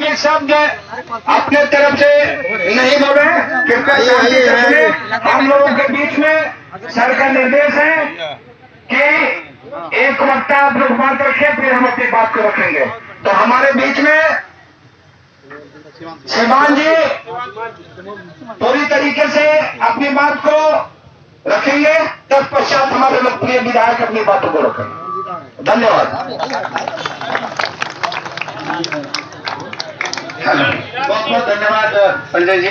भी शब्द अपने तरफ से नहीं बोले, कृपया शांति से सुने। हम लोगों के बीच में सर का निर्देश है कि एक वक्ता आप लोग बात रखें, फिर हम अपनी बात को रखेंगे। तो हमारे बीच में शिवान जी पूरी तरीके से अपनी बात को रखेंगे, तत्पश्चात हमारे लोकप्रिय विधायक अपनी बातों को रखेंगे। धन्यवाद। हेलो, बहुत बहुत धन्यवाद संजय जी।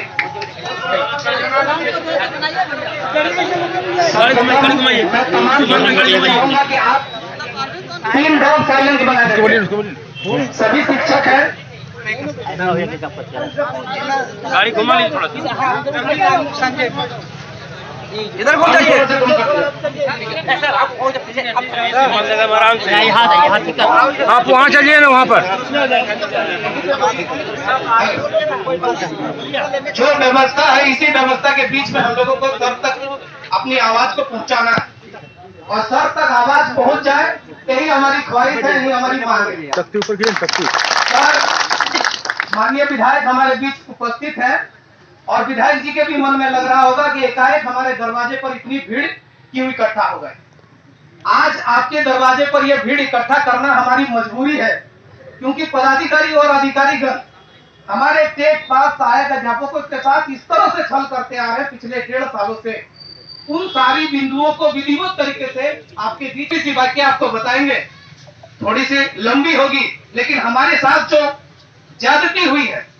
मैं तमाम चाहूंगा कि आप 3 ड्रॉप साइलेंस बना दें। सभी शिक्षक हैं, गाड़ी घुमा लीजिए थोड़ा सा, इधर घूम जाइए आराम से। आप वहाँ चलिए ना, वहाँ पर जो व्यवस्था है इसी व्यवस्था के बीच में हम लोगों को सर तक अपनी आवाज को पहुंचाना है, और सर तक आवाज पहुंच जाए यही हमारी ख्वाहिश है, यही हमारी मांग है। तख्ती ऊपर गिरे, तख्ती। सर, माननीय विधायक हमारे बीच उपस्थित है, और विधायक जी के भी मन में लग रहा होगा कि एकाएक हमारे दरवाजे पर इतनी भीड़ क्यों इकट्ठा हो गई। आज आपके दरवाजे पर यह भीड़ इकट्ठा करना हमारी मजबूरी है, क्योंकि पदाधिकारी और अधिकारीगण हमारे टेट पास सहायक अध्यापकों के साथ इस तरह से छल करते आ रहे हैं पिछले 1.5 सालों से। उन सारी बिंदुओं को विधिवत तरीके से आपके बीच की बातें आपको बताएंगे, थोड़ी सी लंबी होगी, लेकिन हमारे साथ जो ज्यादती हुई है,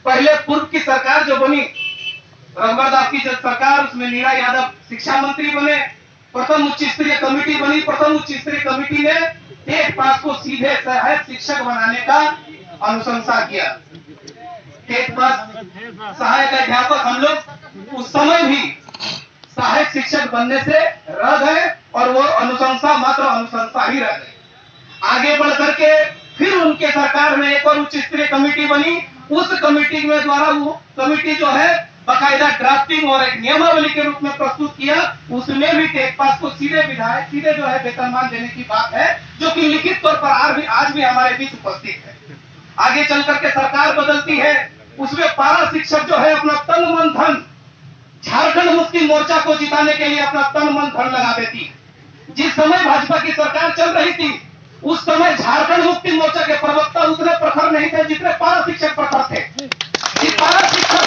पहले पूर्व की सरकार जो बनी, रघुवर दास की जब सरकार, उसमें नीरा यादव शिक्षा मंत्री बने, प्रथम उच्च स्तरीय कमेटी बनी। प्रथम उच्च स्तरीय कमेटी ने टेट पास को सीधे सहायक शिक्षक बनाने का अनुशंसा किया। टेट पास सहायक अध्यापक हम लोग उस समय भी सहायक शिक्षक बनने से रह गए, और वो अनुशंसा मात्र अनुशंसा ही रह गई। आगे बढ़ करके फिर उनके सरकार में एक और उच्च स्तरीय कमेटी बनी। उस कमेटी में द्वारा वो कमेटी जो है बाकायदा ड्राफ्टिंग और एक नियमावली के रूप में प्रस्तुत किया। उसमें भी टेट पास को सीधे विधायक सीधे जो है वेतनमान देने की बात है, जो कि लिखित तौर पर आज भी हमारे बीच उपस्थित है। आगे चल करके सरकार बदलती है, उसमें पारा शिक्षक जो है अपना तन मन धन झारखंड मुक्ति मोर्चा को जिताने के लिए अपना तन मन धन लगा देती है। जिस समय भाजपा की सरकार चल रही थी, उस समय झारखंड मुक्ति मोर्चा के प्रवक्ता उतने प्रखर नहीं थे जितने पारा शिक्षक प्रखर थे। ये पारा शिक्षक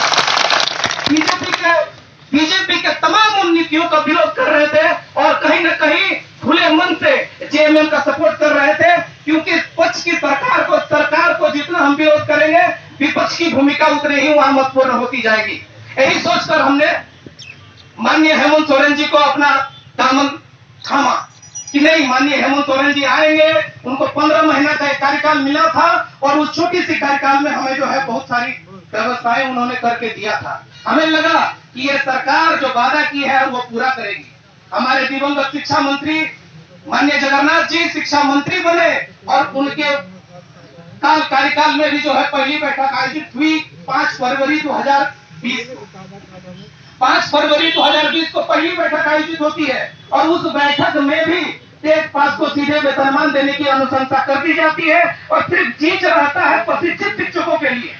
बीजेपी के तमाम उन नीतियों का विरोध कर रहे थे, और कहीं न कहीं खुले मन से जेएमएम का सपोर्ट कर रहे थे, क्योंकि पक्ष की सरकार को जितना हम विरोध करेंगे, विपक्ष की भूमिका उतनी ही वहां महत्वपूर्ण होती जाएगी। यही सोचकर हमने माननीय हेमंत सोरेन जी को अपना दामन थामा कि नहीं, माननीय हेमंत सोरेन जी आएंगे, उनको 15 महीना का एक कार्यकाल मिला था, और उस छोटी सी कार्यकाल में हमें जो है बहुत सारी व्यवस्थाएं उन्होंने करके दिया था। हमें लगा कि ये सरकार जो वादा की है वो पूरा करेगी। हमारे दिवंगत शिक्षा मंत्री माननीय जगन्नाथ जी शिक्षा मंत्री बने, और उनके कार्यकाल में भी जो है पहली बैठक आयोजित हुई 5 फरवरी 2020 को। 5 फरवरी 2020 को पहली बैठक आयोजित होती है, और उस बैठक में भी टेट पास को सीधे वेतनमान देने की अनुशंसा कर दी जाती है, और फिर चीज रहता है प्रशिक्षित शिक्षकों के लिए।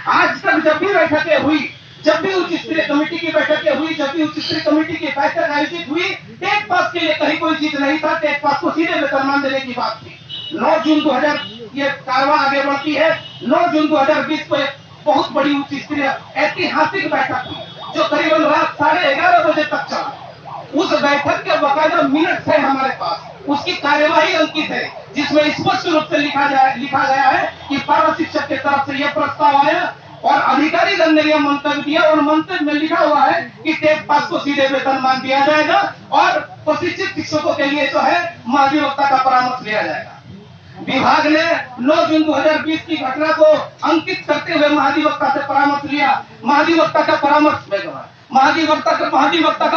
आज तक जब भी बैठकें हुई, जब भी उच्च स्तरीय कमेटी की बैठकें हुई, जब भी उच्च स्तरीय कमेटी की बैठक आयोजित हुई, टेट पास के लिए कहीं कोई चीज नहीं था, टेट पास को सीधे वेतनमान देने की बात थी। 9 जून 2000 ये कारवां आगे बढ़ती है। 9 जून 2020 को एक बहुत बड़ी उच्च स्तरीय ऐतिहासिक बैठक हुई, जो करीबन रात 11:30 बजे तक चला। उस बैठक के बाकायदा मिनट है हमारे पास, उसकी कार्यवाही अंकित है, जिसमें स्पष्ट रूप से लिखा गया है कि पारा शिक्षक की तरफ से यह प्रस्ताव आया, और अधिकारीगण ने यह मंतव्य दिया, और मंतव्य में लिखा हुआ है कि टेट पास को सीधे वेतनमान दिया जाएगा, और प्रशिक्षित शिक्षकों के लिए जो है महाधिवक्ता का परामर्श लिया जाएगा। विभाग ने 9 जून 2020 की घटना को अंकित करते हुए महाधिवक्ता से परामर्श लिया। महाधिवक्ता का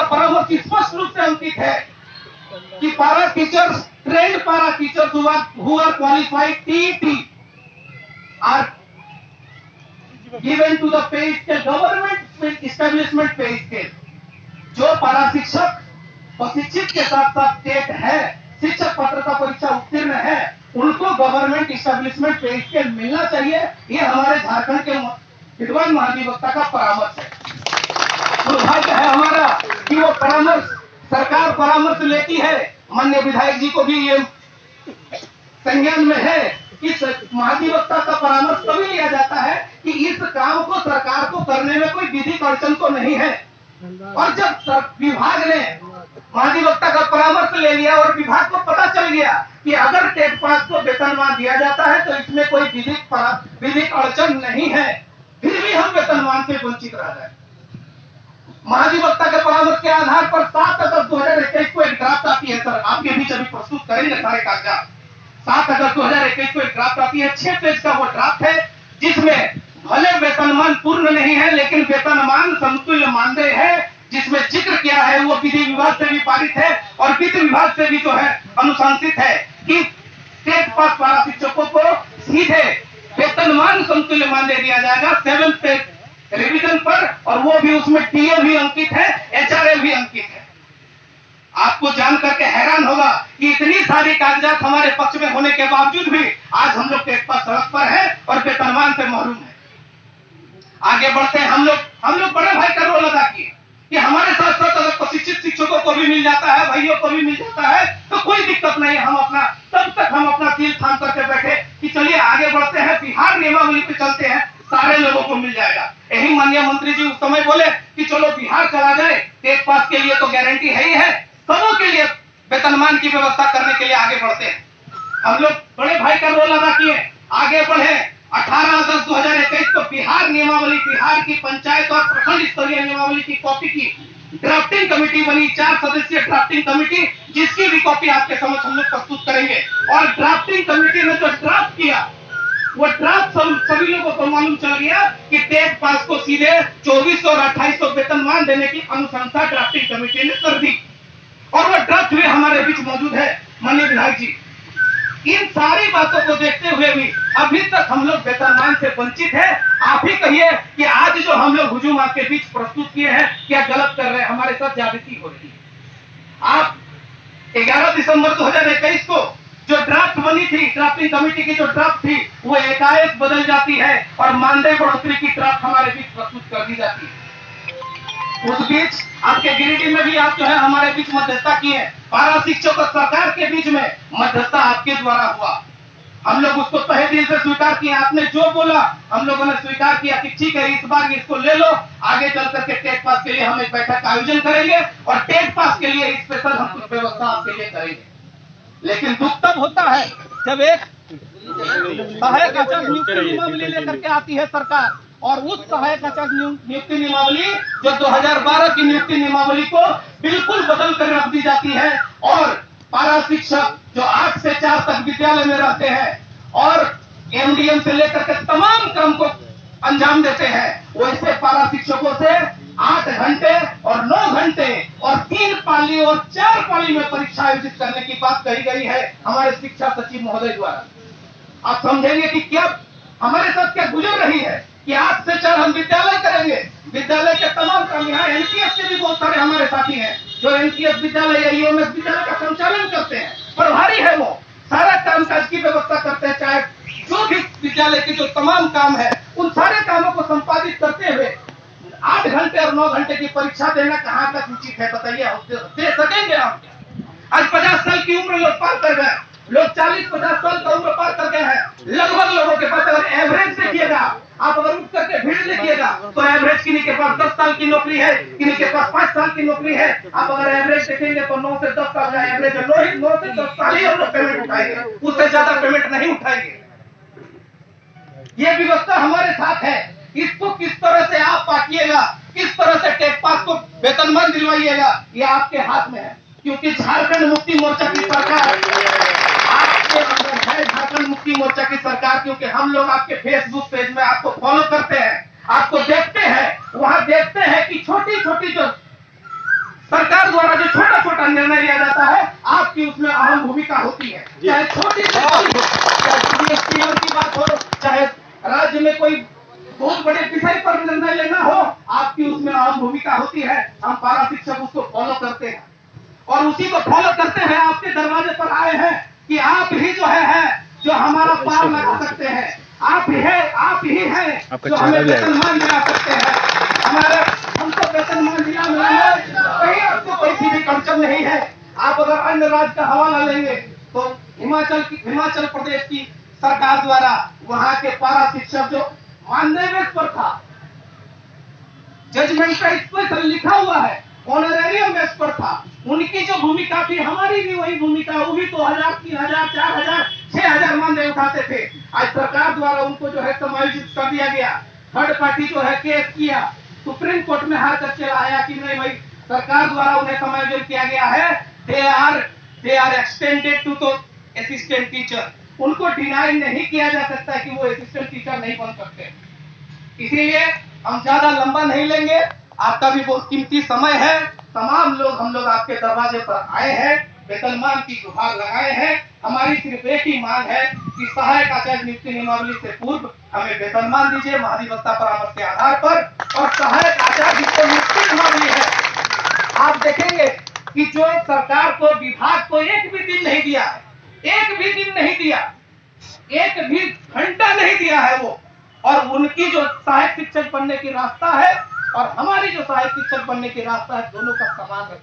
परामर्श स्पष्ट रूप से अंकित है कि पारा टीचर्स, ट्रेंड पारा teachers who are qualified TET are given to the pay scale, government establishment pay scale। जो पारा शिक्षक प्रशिक्षित के साथ साथ टेट है, शिक्षक पात्रता परीक्षा उत्तीर्ण है, उनको गवर्नमेंट इस्टेब्लिशमेंट पे स्केल मिलना चाहिए। ये हमारे झारखंड के विद्वान महाधिवक्ता का परामर्श है। दुर्भाग्य है हमारा कि वो परामर्श, सरकार परामर्श लेती है, माननीय विधायक जी को भी ये संज्ञान में है कि महाधिवक्ता का परामर्श तभी लिया जाता है कि इस काम को सरकार को करने में कोई विधिक अड़चन तो नहीं है। और जब विभाग ने महाधिवक्ता का परामर्श ले लिया और विभाग को पता चल गया कि अगर टेट पास को वेतनमान दिया जाता है तो इसमें कोई विधिक अड़चन नहीं है, फिर भी हम वेतनमान से वंचित रह गए। महाधिवक्ता के परामर्श के आधार पर 7 अगस्त 2021 को एक ड्राफ्ट आती है। सर आपके बीच अभी प्रस्तुत करेंगे सारे कागजात। 7 अगस्त 2021 को एक ड्राफ्ट आती है, 6 पेज का वो ड्राफ्ट है, जिसमें भले वेतनमान पूर्ण नहीं है लेकिन वेतनमान समतुल्य मानदेय है, जिसमें जिक्र किया है वो विधि विभाग से भी पारित है और वित्त विभाग से भी जो है अनुशंसित है कि टेट पास पारा शिक्षकों को सीधे वेतनमान समतुल्य मानदेय दिया जाएगा 7th पे रिवीजन पर, और वो भी उसमें टीए भी अंकित है, एचआरए भी अंकित है। आपको जान करके हैरान होगा कि इतनी सारी कागजात हमारे पक्ष में होने के बावजूद भी आज हम लोग टेट पास सड़क पर है और वेतनमान से महरूम है। आगे बढ़ते हैं, हम लोग बड़े भाई का रोल अदा किए कि हमारे साथ साथ अगर प्रशिक्षित शिक्षकों को भी मिल जाता है, भाइयों को भी मिल जाता है तो कोई दिक्कत नहीं। तब तक हम अपना दिल थाम करके बैठे कि चलिए आगे बढ़ते हैं, बिहार नियमावली पे चलते हैं, सारे लोगों को मिल जाएगा। यही माननीय मंत्री जी उस समय बोले कि चलो बिहार चला जाए, टेट पास के लिए तो गारंटी है ही है, सबों के लिए वेतनमान की व्यवस्था करने के लिए आगे बढ़ते हैं। हम लोग बड़े भाई का रोल अदा किए, आगे बढ़े। 18 अगस्त 2021 को बिहार नियमावली, बिहार की पंचायत और प्रखंड स्तरीय नियमावली की कॉपी की ड्राफ्टिंग कमेटी बनी, 4 सदस्यीय ड्राफ्टिंग कमेटी, जिसकी भी कॉपी आपके समक्ष हम लोग प्रस्तुत करेंगे। और ड्राफ्टिंग कमेटी ने जो ड्राफ्ट किया वो ड्राफ्ट सभी लोगों को मालूम चल गया कि टेट पास को सीधे 2400 और 2800 वेतनमान देने की अनुशंसा ड्राफ्टिंग कमेटी ने कर दी और वो ड्राफ्ट भी हमारे बीच मौजूद है। माननीय विधायक जी, इन सारी बातों को देखते हुए भी अभी तक हम लोग वेतनमान से वंचित है। आप ही कहिए कि आज जो हम लोग हुजूम आपके बीच प्रस्तुत किए हैं क्या गलत कर रहे हैं, हमारे साथ ज्यादती हो रही है। आप 11 दिसंबर 2021 को जो ड्राफ्ट बनी थी, ड्राफ्टिंग कमेटी की जो ड्राफ्ट थी, वो एकाएक बदल जाती है और मानदेय बढ़ोतरी की ड्राफ्ट हमारे बीच प्रस्तुत कर दी जाती है। उस बीच आपके गिरिडीह में भी आप जो है हमारे बीच मध्यस्थता किए, पारा शिक्षक और सरकार के बीच में मध्यस्थता आपके द्वारा हुआ। हम लोग उसको तहे दिल से स्वीकार किए। आपने जो बोला हम लोगों ने स्वीकार किया कि ठीक है, इस बार इसको ले लो, आगे चल करके टेट पास के लिए हम एक बैठक का आयोजन करेंगे और टेट पास के लिए स्पेशल हम कुछ व्यवस्था आपके लिए करेंगे। लेकिन दुख तब होता है जब एक सहायक आचार्य नियुक्ति नियमावली लेकर के आती है सरकार, और उस सहायक आचार्य नियुक्ति नियमावली जो 2012 की नियुक्ति नियमावली को बिल्कुल बदल कर रख दी जाती है और पारा शिक्षक जो 8 से 4 तक विद्यालय में रहते हैं और एमडीएम से लेकर के तमाम काम को अंजाम देते हैं, वैसे पारा शिक्षकों से 8 घंटे और 9 घंटे और 3 पाली और 4 पाली में परीक्षा आयोजित करने की बात कही गई है हमारे शिक्षा सचिव महोदय द्वारा। आप समझेंगे कि क्या हमारे साथ क्या गुजर रही है कि 8 से 4 हम विद्यालय करेंगे। विद्यालय के तमाम काम, यहाँ एनपीएस के भी बहुत सारे हमारे साथी हैं जो एनपीएस विद्यालय या ईएमएस विद्यालय का संचालन करते हैं, प्रभारी है, वो सारा कामकाज की व्यवस्था करते हैं। चाहे जो भी विद्यालय के जो तमाम काम है उन सारे कामों को संपादित करते हुए 8 घंटे और 9 घंटे की परीक्षा देना कहाँ तक उचित है बताइए? दे सकेंगे आप? आज 50 साल की उम्र लोग पार कर गए, लोग 40-50 साल का उम्र पार कर गए हैं। लगभग लोगों के पास अगर एवरेज देखिएगा, आप अगर उठ करके भीड़ देखिएगा तो एवरेज किन्हीं के पास 10 साल की नौकरी है, किन्हीं के पास 5 साल की नौकरी है। आप अगर एवरेज देखेंगे तो 9 से 10 साल का एवरेज है। 9 से 10 साल ही हम लोग पेमेंट उठाएंगे, उससे ज्यादा पेमेंट नहीं उठाएंगे। ये व्यवस्था हमारे साथ है, इसको किस तरह से आप पाटिएगा, किस तरह से टेट पास को वेतनमान दिलवाइएगा, ये आपके हाथ में है। क्योंकि झारखंड मुक्ति मोर्चा की सरकार आपके अंदर है, झारखंड मुक्ति मोर्चा की सरकार। क्योंकि हम लोग आपके फेसबुक पेज में आपको फॉलो करते हैं, आपको देखते हैं, वहां देखते हैं कि छोटी छोटी जो सरकार द्वारा जो छोटा छोटा निर्णय लिया जाता है आपकी उसमें अहम भूमिका होती है। चाहे छोटी चाहे जीएसटी की बात हो, चाहे राज्य में कोई बहुत बड़े विषय पर निर्णय लेना हो, आपकी उसमें अहम भूमिका होती है। हम पारा शिक्षक उसको फॉलो करते हैं और उसी को फॉलो करते हैं। आपके दरवाजे पर आए हैं कि आप ही जो है जो हमारा पार लगा सकते हैं। आप ही हैं आपका जो चेहरा हमें भी आएगा। वेतनमान दिला सकते हैं। हमारे हमको वेतनमान दिला है, कहीं आपको कोई भी अड़चन नहीं है। आप अगर अन्य राज्य का हवाला लेंगे तो हिमाचल प्रदेश की सरकार द्वारा वहां के पारा शिक्षक जो मानदेय पर था, जजमेंट का इस पर लिखा हुआ है, ऑनरेरियम बेस पर था, उनकी जो भूमिका थी हमारी भी वही भूमिका, वो भी 2000, 3000, 4000, 6000 मानदेय उठाते थे। आज सरकार द्वारा उनको जो है समायोजित कर दिया गया। थर्ड पार्टी जो है केस किया, सुप्रीम कोर्ट में हार कर चला आया कि नहीं भाई सरकार द्वारा उन्हें समायोजित किया गया है, दे आर एक्सटेंडेड टू तो असिस्टेंट टीचर, उनको डिनाई नहीं किया जा सकता कि वो असिस्टेंट टीचर नहीं बन सकते। इसीलिए हम ज्यादा लंबा नहीं लेंगे, आपका भी बहुत कीमती समय है। तमाम लोग हम लोग आपके दरवाजे पर आए हैं, वेतनमान की गुहार लगाए हैं। हमारी सिर्फ एक ही मांग है कि सहायक आचार्य नियुक्ति नियमावली से पूर्व हमें वेतनमान दीजिए महाधिवक्ता परामर्श के आधार पर। और सहायक आचार्य जो नियुक्ति नियमावली है, आप देखेंगे कि जो सरकार को विभाग को एक भी दिन नहीं दिया है, एक भी दिन नहीं दिया, एक भी घंटा नहीं दिया है वो, और उनकी जो सहायक शिक्षक बनने की रास्ता है और हमारी जो सहायक शिक्षक बनने की रास्ता है, दोनों का समान है।